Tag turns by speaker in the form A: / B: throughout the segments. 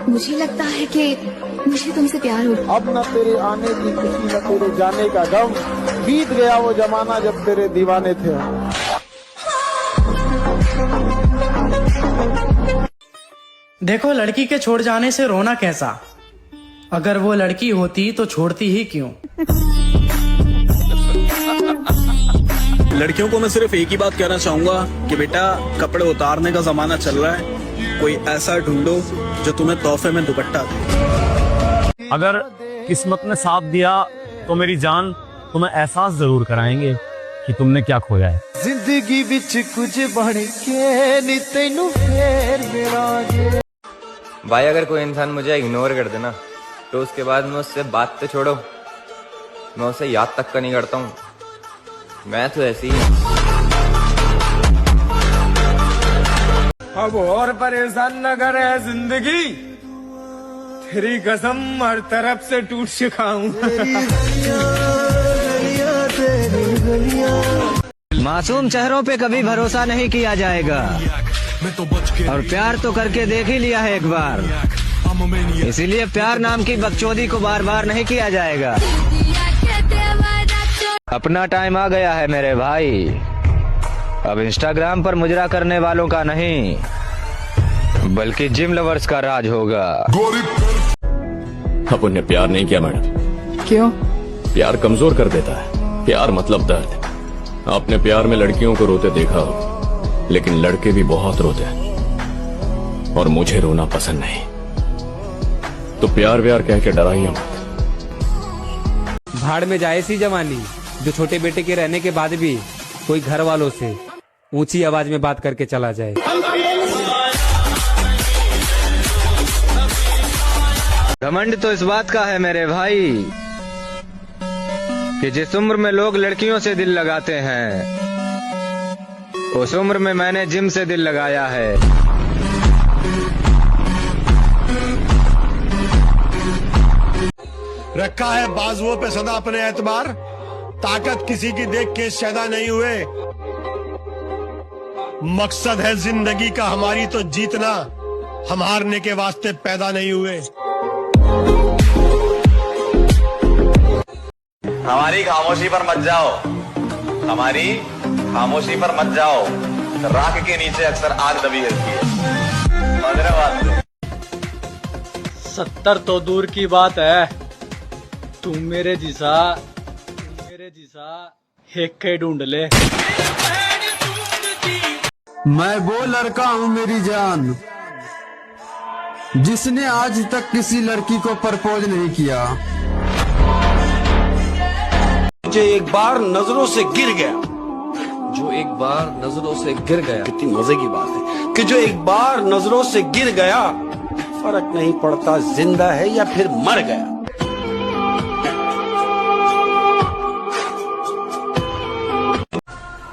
A: मुझे लगता है कि मुझे तुमसे प्यार हो।
B: अब न तेरे आने की खुशी न तेरे जाने का गम, बीत गया वो जमाना जब तेरे दीवाने थे हम।
C: देखो लड़की के छोड़ जाने से रोना कैसा, अगर वो लड़की होती तो छोड़ती ही क्यों।
D: लड़कियों को मैं सिर्फ एक ही बात कहना चाहूंगा कि बेटा कपड़े उतारने का जमाना चल रहा है, कोई ऐसा ढूंढो जो तुम्हें तोहफे में दुपट्टा दे।
E: अगर किस्मत ने साथ दिया तो मेरी जान तुम्हें एहसास जरूर कराएंगे कि तुमने क्या खोया है।
B: जिंदगी बिच कुछ बढ़ के नी तैनू फेर मिलांगे।
F: भाई अगर कोई इंसान मुझे इग्नोर कर देना तो उसके बाद मैं उससे बात तो छोड़ो, मैं उसे याद तक का नहीं करता हूँ। मैं तो ऐसी ही
G: अब और परेशान न करे जिंदगी, तेरी कसम हर तरफ से टूट चुका हूँ।
H: मासूम चेहरों पे कभी भरोसा नहीं किया जाएगा, और प्यार तो करके देख ही लिया है एक बार, इसीलिए प्यार नाम की बकचोदी को बार बार नहीं किया जाएगा। अपना टाइम आ गया है मेरे भाई, अब इंस्टाग्राम पर मुजरा करने वालों का नहीं बल्कि जिम लवर्स का राज होगा।
I: अपन ने प्यार नहीं किया मैडम।
A: क्यों?
I: प्यार कमजोर कर देता है, प्यार मतलब दर्द। आपने प्यार में लड़कियों को रोते देखा हो, लेकिन लड़के भी बहुत रोते हैं और मुझे रोना पसंद नहीं, तो प्यार व्यार कह के डराइए मत।
G: भाड़ में जाए सी जवानी जो छोटे बेटे के रहने के बाद भी कोई घर वालों से ऊंची आवाज में बात करके चला जाए।
H: घमंड तो इस बात का है मेरे भाई कि जिस उम्र में लोग लड़कियों से दिल लगाते हैं, उस उम्र में मैंने जिम से दिल लगाया है।
J: रखा है बाजुओं पे सदा अपने एतबार, ताकत किसी की देख के शैदा नहीं हुए। मकसद है जिंदगी का हमारी तो जीतना, हम हारने के वास्ते पैदा नहीं हुए।
F: हमारी खामोशी पर मत जाओ, हमारी खामोशी पर मत जाओ, राख के नीचे अक्सर आग दबी रहती है।
C: 70 तो दूर की बात है, तुम मेरे जिसा एक के ढूंढ ले।
B: मैं वो लड़का हूँ मेरी जान, जिसने आज तक किसी लड़की को प्रपोज नहीं किया।
D: जो एक बार नजरों से गिर गया, कितनी मजे की बात है कि जो एक बार नजरों से गिर गया, फर्क नहीं पड़ता जिंदा है या फिर मर गया।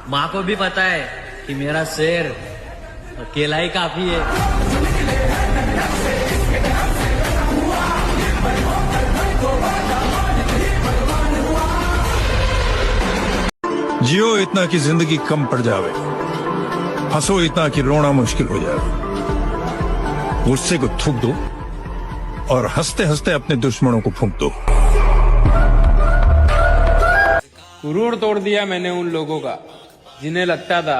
C: माँ को भी पता है कि मेरा शेर अकेला ही काफी है।
J: जियो इतना कि जिंदगी कम पड़ जावे, हंसो इतना कि रोना मुश्किल हो जाए। गुस्से को थूक दो और हंसते हंसते अपने दुश्मनों को फूंक दो।
G: गुरूर तोड़ दिया मैंने उन लोगों का जिन्हें लगता था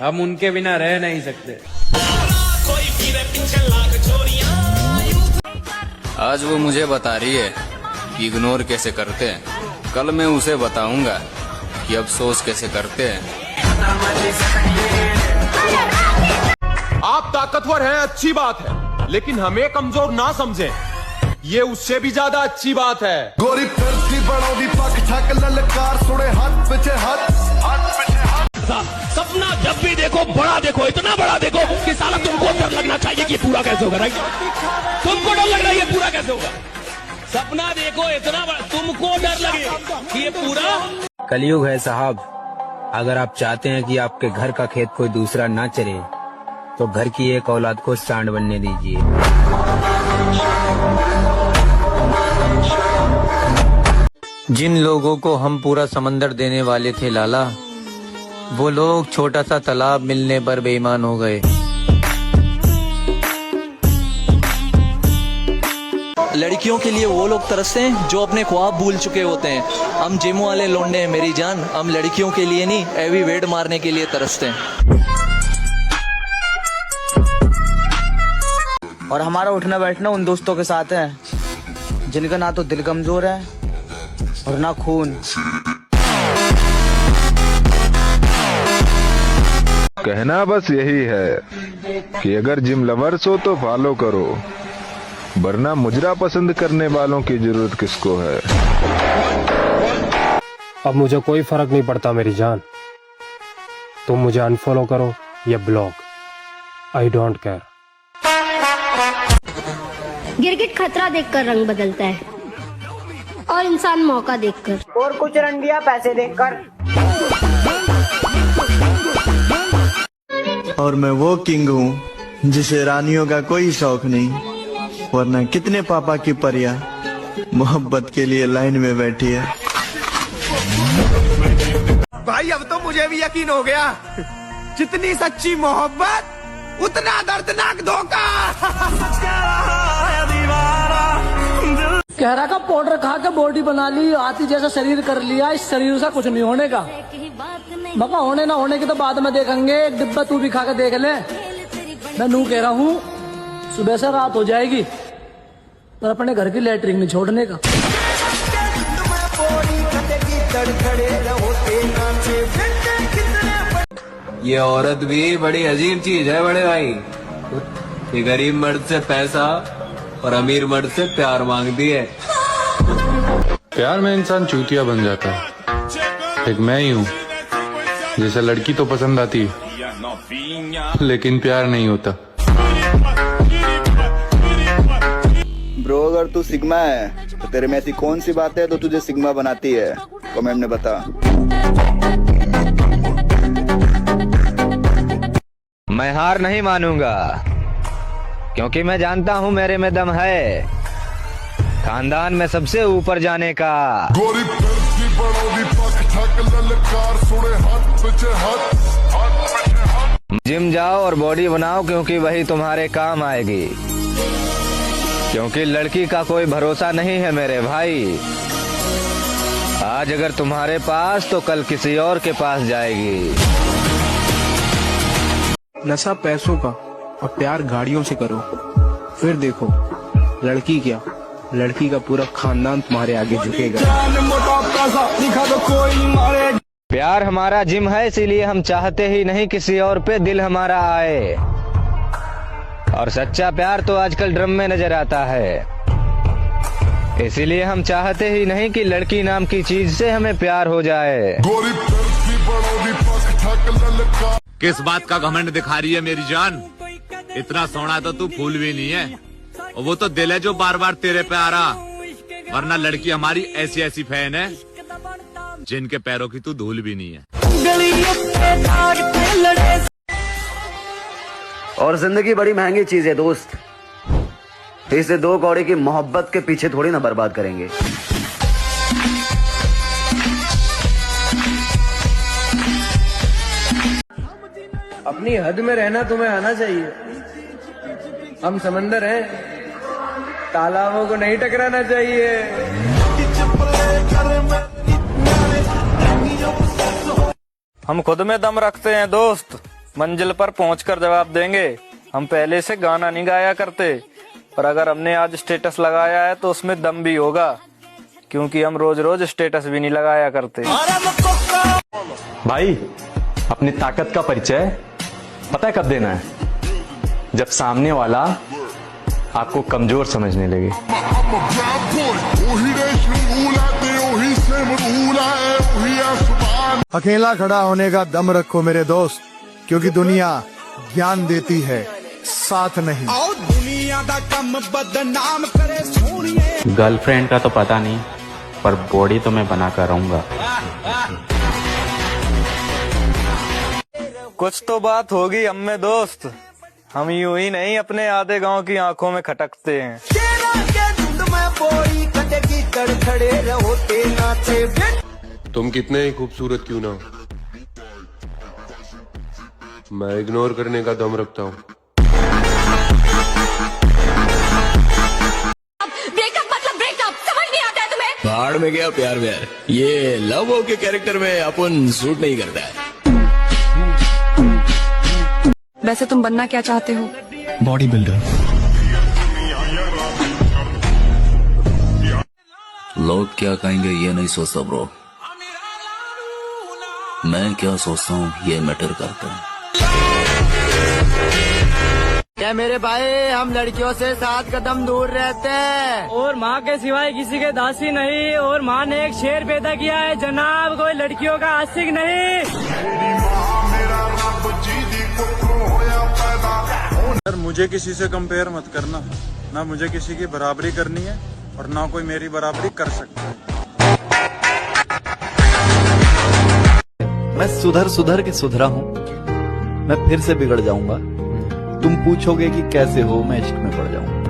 G: हम उनके बिना रह नहीं सकते।
F: आज वो मुझे बता रही है कि इग्नोर कैसे करते हैं, कल मैं उसे बताऊंगा कि अफसोस कैसे करते हैं।
J: आप ताकतवर हैं, अच्छी बात है, लेकिन हमें कमजोर ना समझें, ये उससे भी ज्यादा अच्छी बात है। गोरी फिरती बड़ो भी पक ठक ललकार सुने हाथ पीछे हाथ।
E: सपना जब भी देखो बड़ा देखो, इतना बड़ा देखो कि साला तुमको डर लगना चाहिए कि पूरा कैसे होगा। राइट, तुमको डर लग रहा है ये पूरा कैसे होगा। सपना देखो इतना बड़ा, तुमको डर लगे कि ये पूरा।
H: कलयुग है साहब, अगर आप चाहते हैं कि आपके घर का खेत कोई दूसरा ना चरे तो घर की एक औलाद को सांड बनने दीजिए। जिन लोगों को हम पूरा समंदर देने वाले थे लाला, वो लोग छोटा सा तालाब मिलने पर बेईमान हो गए।
K: लड़कियों के लिए वो लोग तरसते हैं जो अपने ख्वाब भूल चुके होते हैं। हम जिम वाले लौंडे हैं मेरी जान, हम लड़कियों के लिए नहीं हैवी वेट मारने के लिए तरसते हैं।
H: और हमारा उठना बैठना उन दोस्तों के साथ है जिनका ना तो दिल कमजोर है और ना खून।
L: कहना बस यही है कि अगर जिम लवर्स हो तो फॉलो करो, वरना मुजरा पसंद करने वालों की जरूरत किसको है।
G: अब मुझे कोई फर्क नहीं पड़ता मेरी जान, तुम मुझे अनफॉलो करो या ब्लॉक, आई डोंट केयर।
A: गिरगिट खतरा देखकर रंग बदलता है और इंसान मौका देखकर,
H: और कुछ रंडिया पैसे देखकर।
B: और मैं वो किंग हूँ जिसे रानियों का कोई शौक नहीं, वरना कितने पापा की परियां मोहब्बत के लिए लाइन में बैठी है।
E: भाई अब तो मुझे भी यकीन हो गया, जितनी सच्ची मोहब्बत उतना दर्दनाक धोखा।
C: कहरा का पाउडर खा के बॉडी बना ली, हाथी जैसा शरीर कर लिया, इस शरीर से कुछ नहीं होने का। बाबा होने ना होने की तो बाद में देखेंगे, एक डिब्बा तू भी खा के देख ले। मैं नू कह रहा हूँ सुबह से रात हो जाएगी पर अपने घर की लैटरिन नहीं छोड़ने का।
F: ये औरत भी बड़ी अजीब चीज है बड़े भाई। ये गरीब मर्द से पैसा और अमीर मर्द से प्यार मांगती है।
M: प्यार में इंसान चूतिया बन जाता है। एक मैं ही हूँ जैसे लड़की तो पसंद आती है लेकिन प्यार नहीं होता।
B: ब्रो अगर तू सिग्मा है तो तेरे में ऐसी कौन सी बात है तो तुझे सिग्मा बनाती है, कमेंट में बता।
H: मैं हार नहीं मानूंगा क्योंकि मैं जानता हूँ मेरे में दम है, खानदान में सबसे ऊपर जाने का। जिम जाओ और बॉडी बनाओ क्योंकि वही तुम्हारे काम आएगी, क्योंकि लड़की का कोई भरोसा नहीं है मेरे भाई। आज अगर तुम्हारे पास तो कल किसी और के पास जाएगी।
B: नशा पैसों का और प्यार गाड़ियों से करो, फिर देखो लड़की क्या, लड़की का पूरा खानदान तुम्हारे आगे झुकेगा।
H: प्यार हमारा जिम है, इसीलिए हम चाहते ही नहीं किसी और पे दिल हमारा आए। और सच्चा प्यार तो आजकल ड्रम में नजर आता है, इसीलिए हम चाहते ही नहीं कि लड़की नाम की चीज से हमें प्यार हो जाए।
N: किस बात का घमंड दिखा रही है मेरी जान? इतना सोना तो तू फूल भी नहीं है, और वो तो दिल है जो बार बार तेरे पे आ रहा। वरना लड़की हमारी ऐसी ऐसी फैन है जिनके पैरों की तू धूल भी नहीं है।
H: और जिंदगी बड़ी महंगी चीज है दोस्त, इसे दो कौड़ी की मोहब्बत के पीछे थोड़ी ना बर्बाद करेंगे।
O: अपनी हद में रहना तुम्हें आना चाहिए। हम समंदर हैं, तालाबों को नहीं टकराना चाहिए।
P: हम खुद में दम रखते हैं दोस्त, मंजिल पर पहुंचकर जवाब देंगे। हम पहले से गाना नहीं गाया करते, पर अगर हमने आज स्टेटस लगाया है तो उसमें दम भी होगा, क्योंकि हम रोज रोज स्टेटस भी नहीं लगाया करते।
Q: भाई अपनी ताकत का परिचय पता है कब देना है? जब सामने वाला आपको कमजोर समझने लगे।
R: अकेला खड़ा होने का दम रखो मेरे दोस्त, क्योंकि दुनिया ज्ञान देती है, साथ नहीं।
S: गर्लफ्रेंड का तो पता नहीं, पर बॉडी तो मैं बना कर रहूंगा।
P: कुछ तो बात होगी हम में दोस्त, हम यूं ही नहीं अपने आधे गांव की आंखों में खटकते हैं।
T: तुम कितने ही खूबसूरत क्यों ना हो, मैं इग्नोर करने का दम रखता हूँ।
I: भाड़ में गया प्यार व्यार, ये लव के कैरेक्टर में अपन सूट नहीं करता है।
U: वैसे तुम बनना क्या चाहते हो?
B: Body builder.
V: लोग क्या कहेंगे ये नहीं सोचता ब्रो, मैं क्या सोचता हूँ ये मैटर करता है।
H: क्या मेरे भाई हम लड़कियों से 7 कदम दूर रहते हैं
P: और माँ के सिवाय किसी के दासी नहीं, और माँ ने एक शेर पैदा किया है जनाब, कोई लड़कियों का आशिक नहीं।
W: सर मुझे किसी से कंपेयर मत करना, ना मुझे किसी की बराबरी करनी है और ना कोई मेरी बराबरी कर सकता है।
X: मैं सुधर के सुधरा हूँ, मैं फिर से बिगड़ जाऊंगा। तुम पूछोगे कि कैसे हो, मैं इश्क में पड़ जाऊंगा।